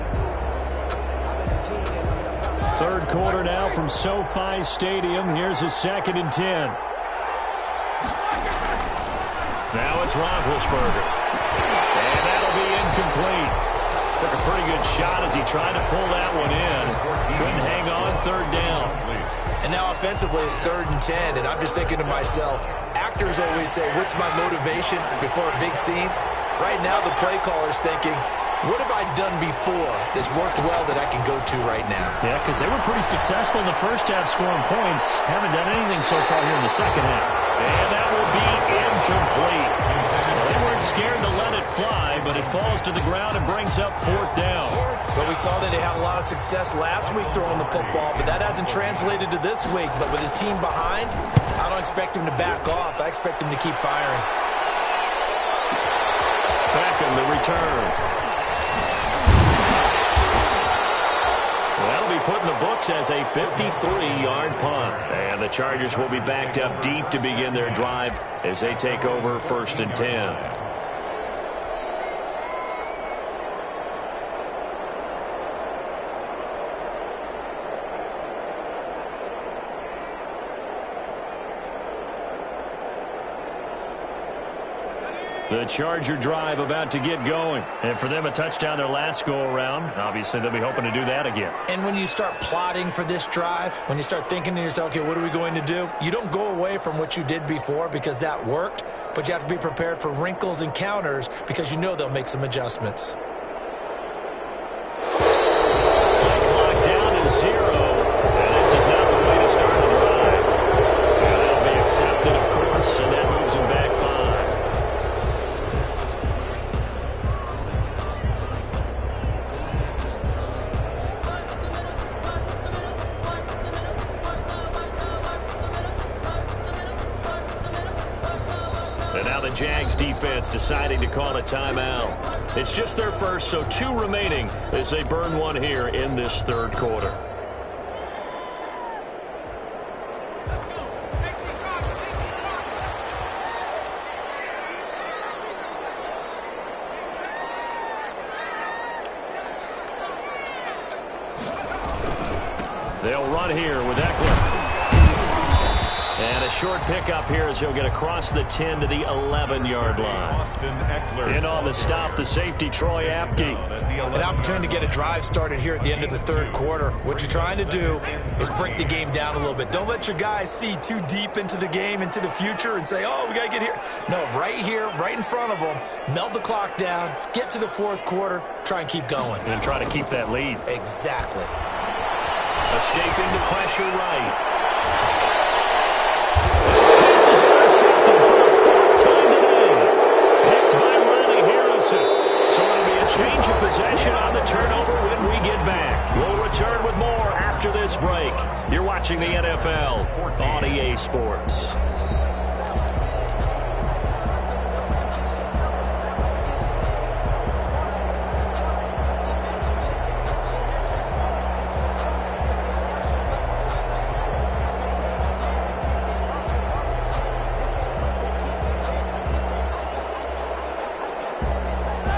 3rd quarter now from SoFi Stadium. Here's a 2nd and 10. Now it's Roethlisberger. And that'll be incomplete. Took a pretty good shot as he tried to pull that one in. Couldn't hang on, 3rd down. And now offensively it's 3rd and 10, and I'm just thinking to myself, actors always say, what's my motivation before a big scene? Right now the play caller's thinking, what have I done before that's worked well that I can go to right now? Yeah, because they were pretty successful in the first half scoring points. Haven't done anything so far here in the second half. And that will be incomplete. Well, they weren't scared to let it fly, but it falls to the ground and brings up 4th down. Well, we saw that they had a lot of success last week throwing the football, but that hasn't translated to this week. But with his team behind, I don't expect him to back off. I expect him to keep firing. Beckham the return. That'll be put in the books as a 53-yard punt. And the Chargers will be backed up deep to begin their drive as they take over 1st and 10. The Charger drive about to get going. And for them, a touchdown their last go-around. Obviously, they'll be hoping to do that again. And when you start plotting for this drive, when you start thinking to yourself, okay, what are we going to do? You don't go away from what you did before because that worked, but you have to be prepared for wrinkles and counters because you know they'll make some adjustments. Clock down to 0. And this is not the way to start the drive. And that'll be accepted, of course, and that moves them back 5. Jags defense deciding to call a timeout. It's just their first, so 2 remaining as they burn 1 here in this 3rd quarter. They'll run here with Eckler. And a short pickup here as he'll get across the 10 to the 11-yard line. In on the stop, the safety, Troy Apke. An opportunity to get a drive started here at the end of the 3rd quarter. What you're trying to do is break the game down a little bit. Don't let your guys see too deep into the game, into the future, and say, oh, we got to get here. No, right here, right in front of them, melt the clock down, get to the 4th quarter, try and keep going. And try to keep that lead. Exactly. Escaping the pressure right. This pass is intercepted for the 4th time today. Picked by Riley Harrison. So it'll be a change of possession on the turnover when we get back. We'll return with more after this break. You're watching the NFL on EA Sports.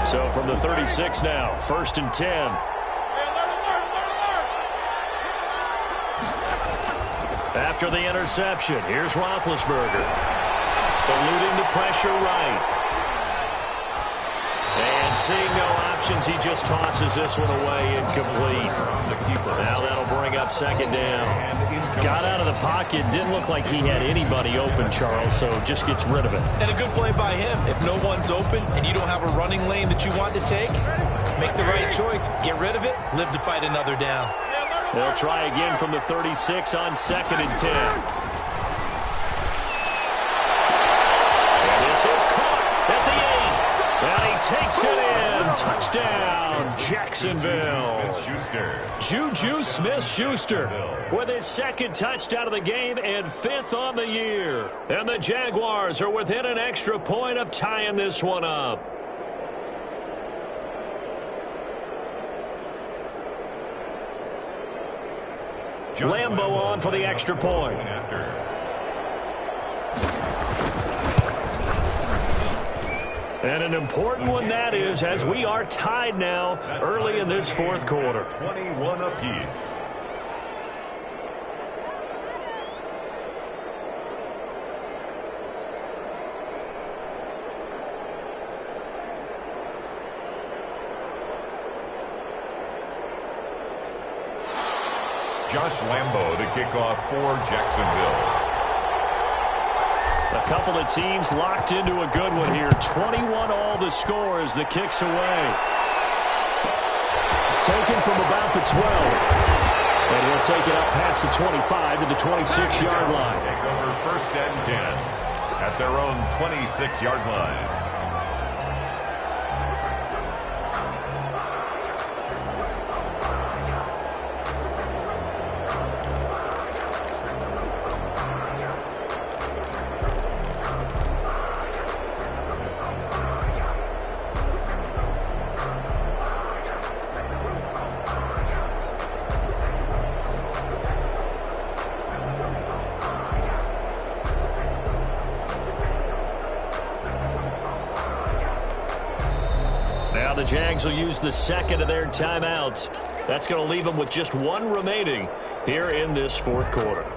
So from the 36 now, 1st and 10. After the interception, here's Roethlisberger. Eluding the pressure right. And Seeing no options, he just tosses this one away, incomplete. Now that'll bring up second down. Got out of the pocket, didn't look like he had anybody open, Charles, so just gets rid of it. And a good play by him. If no one's open and you don't have a running lane that you want to take, make the right choice. Get rid of it, live to fight another down. They'll try again from the 36 on 2nd and 10. And this is caught at the 8. And he takes it in. Touchdown, Jacksonville. Juju Smith-Schuster with his 2nd touchdown of the game and 5th on the year. And the Jaguars are within an extra point of tying this one up. Lambo on for the extra point. And an important one that is, as we are tied now early in this 4th quarter. 21 apiece. Josh Lambo to kick off for Jacksonville. A couple of teams locked into a good one here. 21 all the score as the kick's away. Taken from about the 12. And he'll take it up past the 25 to the 26-yard line. Take over 1st and 10 at their own 26-yard line. The Jags will use the 2nd of their timeouts. That's going to leave them with just 1 remaining here in this 4th quarter.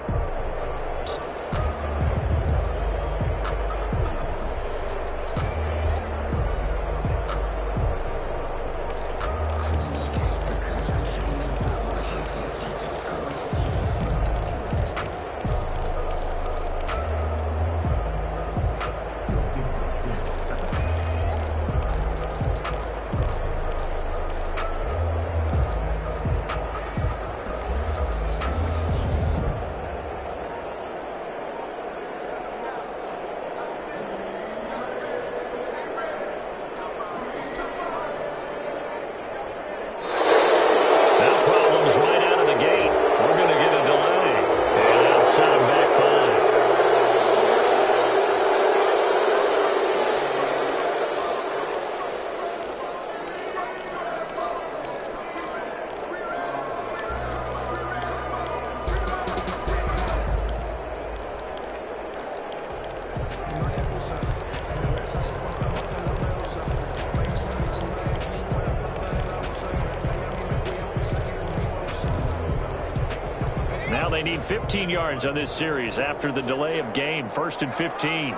They need 15 yards on this series after the delay of game. 1st and 15.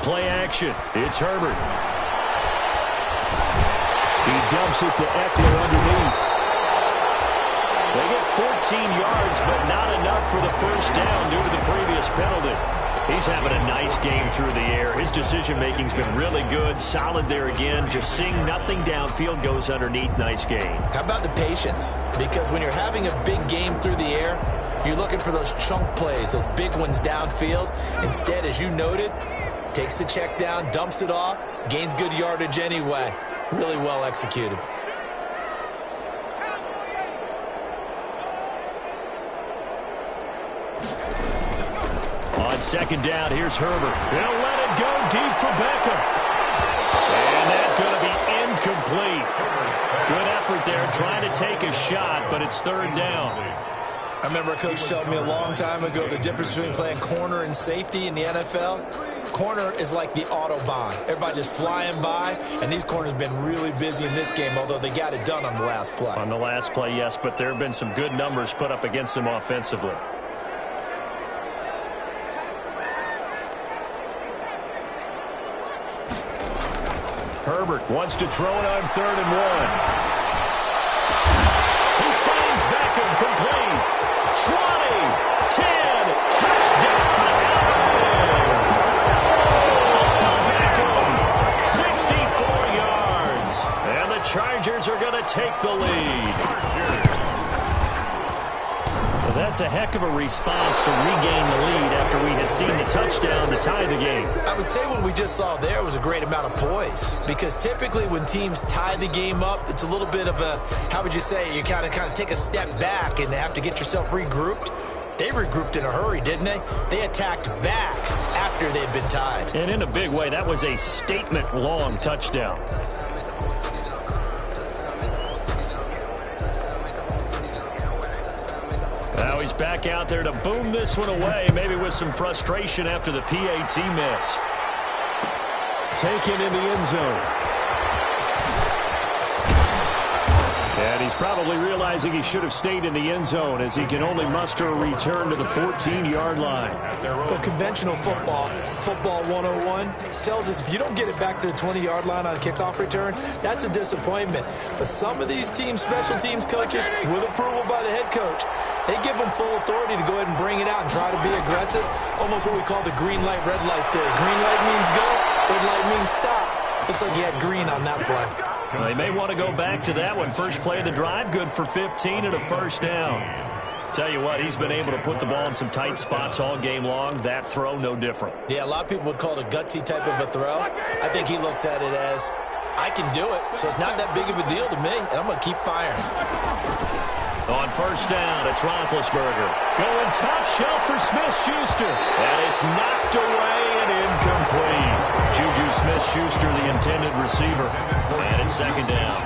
Play action. It's Herbert. He dumps it to Eckler underneath. They get 14 yards, but not enough for the 1st down due to the previous penalty. He's having a nice game through the air. His decision-making's been really good. Solid there again. Just seeing nothing downfield goes underneath. Nice game. How about the patience? Because when you're having a big game through the air, you're looking for those chunk plays, those big ones downfield. Instead, as you noted, takes the check down, dumps it off, gains good yardage anyway. Really well executed. On 2nd down, here's Herbert. He'll let it go deep for Beckham. And that's going to be incomplete. Good effort there trying to take a shot, but it's 3rd down. I remember a coach telling me a long time ago the difference between playing corner and safety in the NFL. Corner is like the Autobahn. Everybody just flying by, and these corners have been really busy in this game, although they got it done on the last play. On the last play, yes, but there have been some good numbers put up against them offensively. Herbert wants to throw it on 3rd and 1. He finds Beckham complete. 20, 10, touchdown. Beckham, 64 yards. And the Chargers are going to take the lead. Well, that's a heck of a response to regain the lead after we had seen the touchdown to tie the game. I would say what we just saw there was a great amount of poise, because typically when teams tie the game up, it's a little bit of a, how would you say, you kind of take a step back and have to get yourself regrouped. They regrouped in a hurry, didn't they? They attacked back after they'd been tied. And in a big way, that was a statement-long touchdown. Now he's back out there to boom this one away, maybe with some frustration after the PAT miss. Taken in the end zone. And he's probably realizing he should have stayed in the end zone, as he can only muster a return to the 14-yard line. Well, conventional football 101, tells us if you don't get it back to the 20-yard line on a kickoff return, that's a disappointment. But some of these special teams coaches, with approval by the head coach, they give them full authority to go ahead and bring it out and try to be aggressive. Almost what we call the green light, red light theory. Green light means go, red light means stop. Looks like he had green on that play. Well, they may want to go back to that one. First play of the drive, good for 15 and a first down. Tell you what, he's been able to put the ball in some tight spots all game long. That throw, no different. Yeah, a lot of people would call it a gutsy type of a throw. I think he looks at it as, I can do it, so it's not that big of a deal to me, and I'm going to keep firing. On first down, it's Roethlisberger. Going top shelf for Smith-Schuster. And it's knocked away and incomplete. Juju Smith-Schuster, the intended receiver. And it's second down.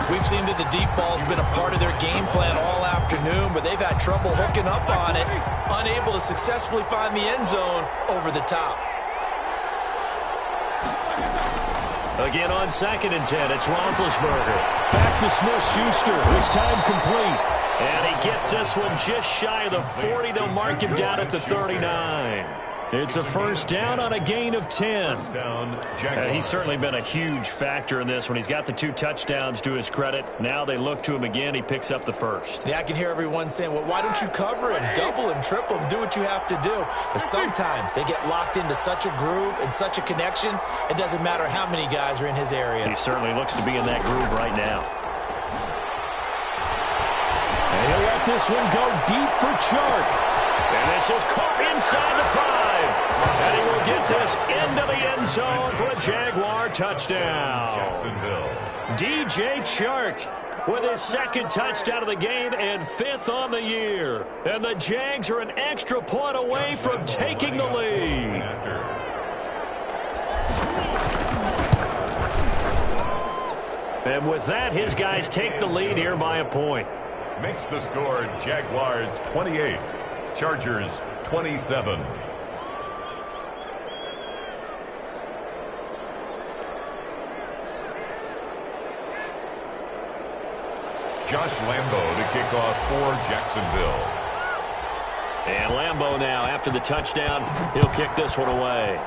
We've seen that the deep ball's been a part of their game plan all afternoon, but they've had trouble hooking up on it, unable to successfully find the end zone over the top. Again on 2nd and 10, it's Roethlisberger. Back to Smith-Schuster. This time complete. And he gets this one just shy of the 40. They'll mark him down at the 39. It's a first down on a gain of 10. He's certainly been a huge factor in this one. He's got the 2 touchdowns to his credit. Now they look to him again. He picks up the first. Yeah, I can hear everyone saying, well, why don't you cover him, double him, triple him, do what you have to do. But sometimes they get locked into such a groove and such a connection, it doesn't matter how many guys are in his area. He certainly looks to be in that groove right now. And he'll let this one go deep for Chark. And this is caught inside the 5. And he will get this into the end zone for a Jaguar touchdown. Jacksonville. DJ Chark with his 2nd touchdown of the game and 5th on the year. And the Jags are an extra point away from taking the lead. And with that, his guys take the lead here by a point. Makes the score Jaguars 28, Chargers 27. Josh Lambo to kick off for Jacksonville. And Lambo now, after the touchdown, he'll kick this one away.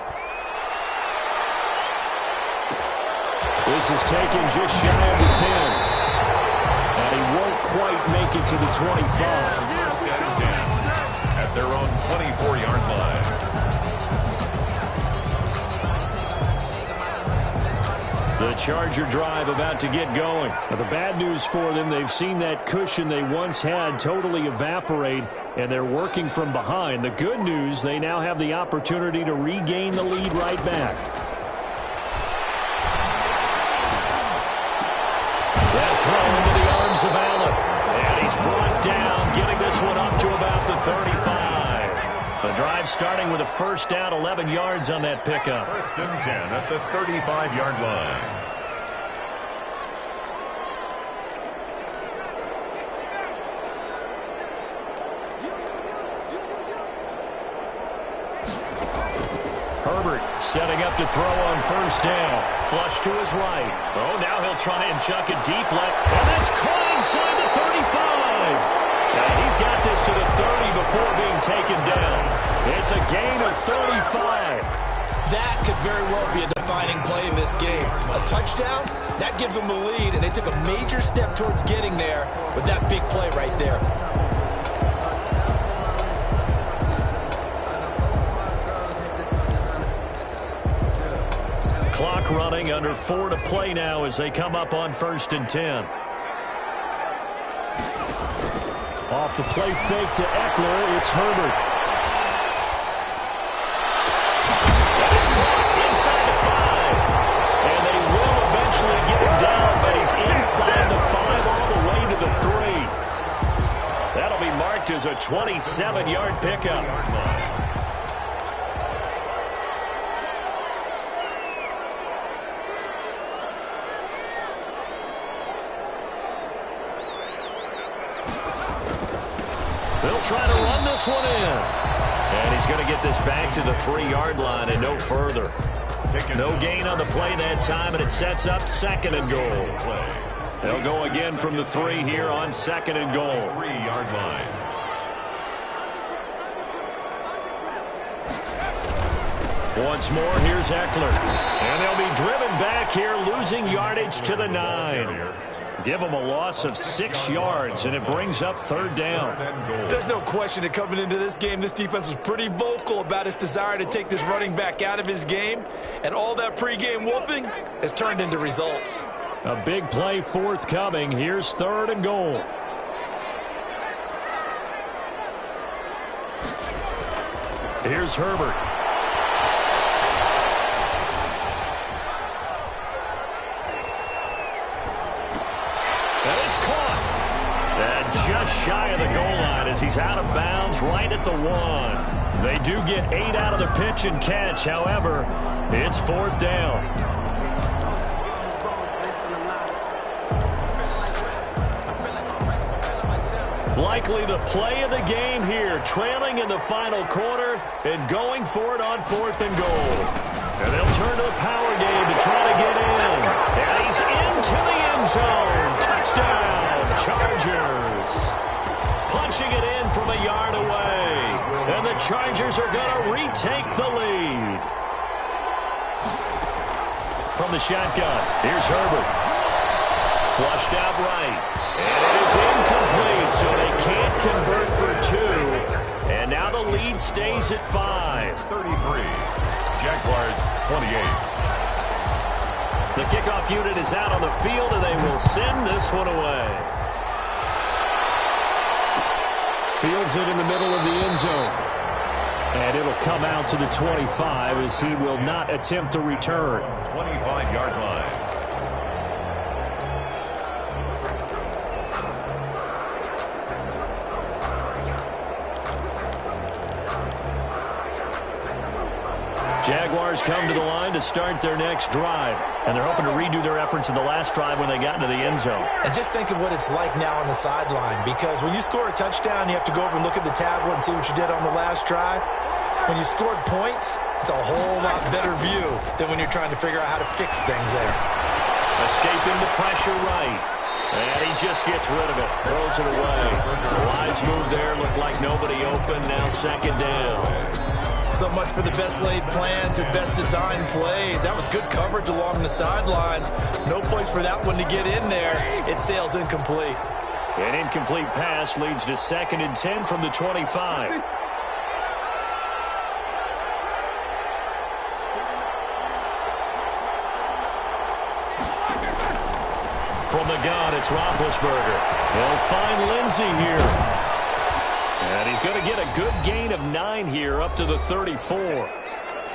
This is taken just shy of the 10. And he won't quite make it to the 25. First and 10 at their own 24-yard line. The Charger drive about to get going. Now, the bad news for them, they've seen that cushion they once had totally evaporate, and they're working from behind. The good news, they now have the opportunity to regain the lead right back. That throw into the arms of Allen. And he's brought down, getting this one up to about the 35. The drive starting with a first down, 11 yards on that pickup. First and 10 at the 35-yard line. Herbert setting up to throw on first down. Flush to his right. Oh, now he'll try and chuck it deep left. And that's caught inside the 35. And he's got this to the 30 before being taken down. It's a gain of 35. That could very well be a defining play in this game. A touchdown, that gives them the lead, and they took a major step towards getting there with that big play right there. Clock running, under 4 to play now as they come up on 1st and 10. Off the play fake to Eckler, it's Herbert. That is caught inside the 5. And they will eventually get him down, but he's inside the 5 all the way to the 3. That'll be marked as a 27-yard pickup. They'll try to run this one in. And he's going to get this back to the 3-yard line and no further. No gain on the play that time, and it sets up 2nd and goal. They'll go again from the 3 here on 2nd and goal. 3-yard line. Once more, here's Eckler. And they'll be driven back here, losing yardage to the 9. Give them a loss of 6 yards, and it brings up 3rd down. There's no question that coming into this game, this defense was pretty vocal about its desire to take this running back out of his game, and all that pregame wolfing has turned into results. A big play forthcoming. Here's 3rd and goal. Here's Herbert. And it's caught. And just shy of the goal line as he's out of bounds right at the 1. They do get 8 out of the pitch and catch. However, it's 4th down. Likely the play of the game here, trailing in the final quarter and going for it on 4th and goal. And they'll turn to the power game to try to get in. And he's into the end zone. Touchdown, Chargers. Punching it in from a yard away. And the Chargers are going to retake the lead. From the shotgun, here's Herbert. Flushed out right. And it is incomplete, so they can't convert for 2. And now the lead stays at 5. 33. Jaguars 28. The kickoff unit is out on the field, and they will send this one away. Fields it in the middle of the end zone. And it'll come out to the 25 as he will not attempt to return. 25-yard line. Jaguars come to the line to start their next drive. And they're hoping to redo their efforts in the last drive when they got into the end zone. And just think of what it's like now on the sideline, because when you score a touchdown, you have to go over and look at the tablet and see what you did on the last drive. When you scored points, it's a whole lot better view than when you're trying to figure out how to fix things there. Escaping the pressure right. And he just gets rid of it. Throws it away. The wise move there. Looked like nobody open. Now 2nd down. So much for the best laid plans and best designed plays. That was good coverage along the sidelines. No place for that one to get in there. It sails incomplete. An incomplete pass leads to 2nd and 10 from the 25. From the gun, it's Roethlisberger. He'll find Lindsey here. And he's going to get a good gain of 9 here up to the 34.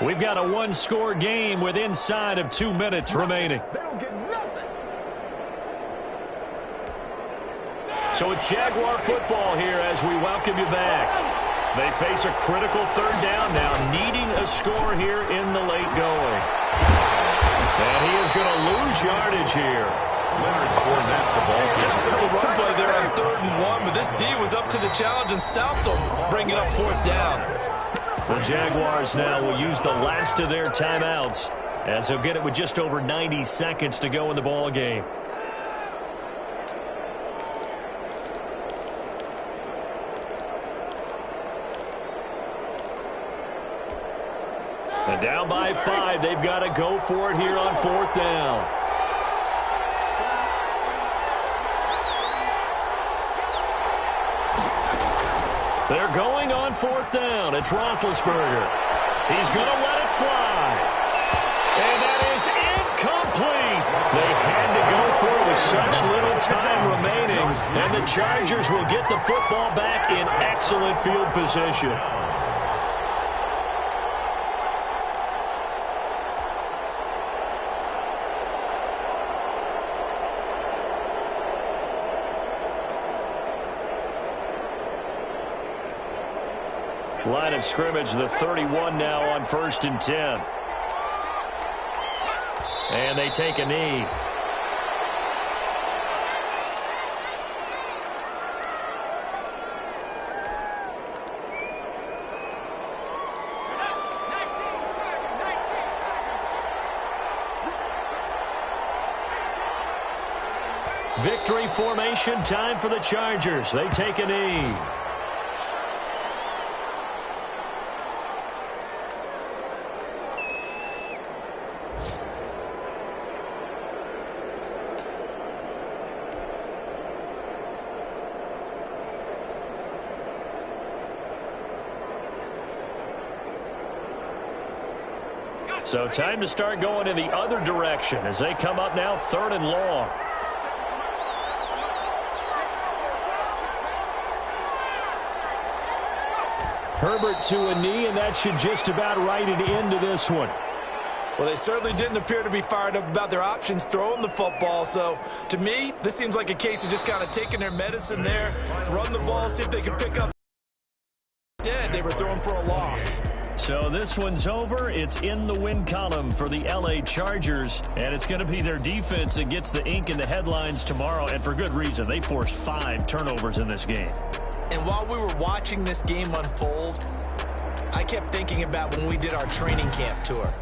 We've got a 1-score game with inside of 2 minutes remaining. So it's Jaguar football here as we welcome you back. They face a critical 3rd down now, needing a score here in the late going. And he is going to lose yardage here. Just a simple run play there on 3rd and 1, but this D was up to the challenge and stopped them, bringing up 4th down. The Jaguars now will use the last of their timeouts as they'll get it with just over 90 seconds to go in the ball game. And down by 5. They've got to go for it here on 4th down. They're going on 4th down. It's Roethlisberger. He's going to let it fly. And that is incomplete. They had to go for it with such little time remaining. And the Chargers will get the football back in excellent field position. Line of scrimmage, the 31 now on 1st and 10. And they take a knee. Victory formation, time for the Chargers. They take a knee. So time to start going in the other direction as they come up now 3rd and long. Herbert to a knee, and that should just about write it into this one. Well, they certainly didn't appear to be fired up about their options throwing the football. So, to me, this seems like a case of just kind of taking their medicine there, run the ball, see if they can pick up. Instead, they were throwing for a loss. So this one's over. It's in the win column for the L.A. Chargers, and it's going to be their defense that gets the ink in the headlines tomorrow, and for good reason. They forced 5 turnovers in this game. And while we were watching this game unfold, I kept thinking about when we did our training camp tour.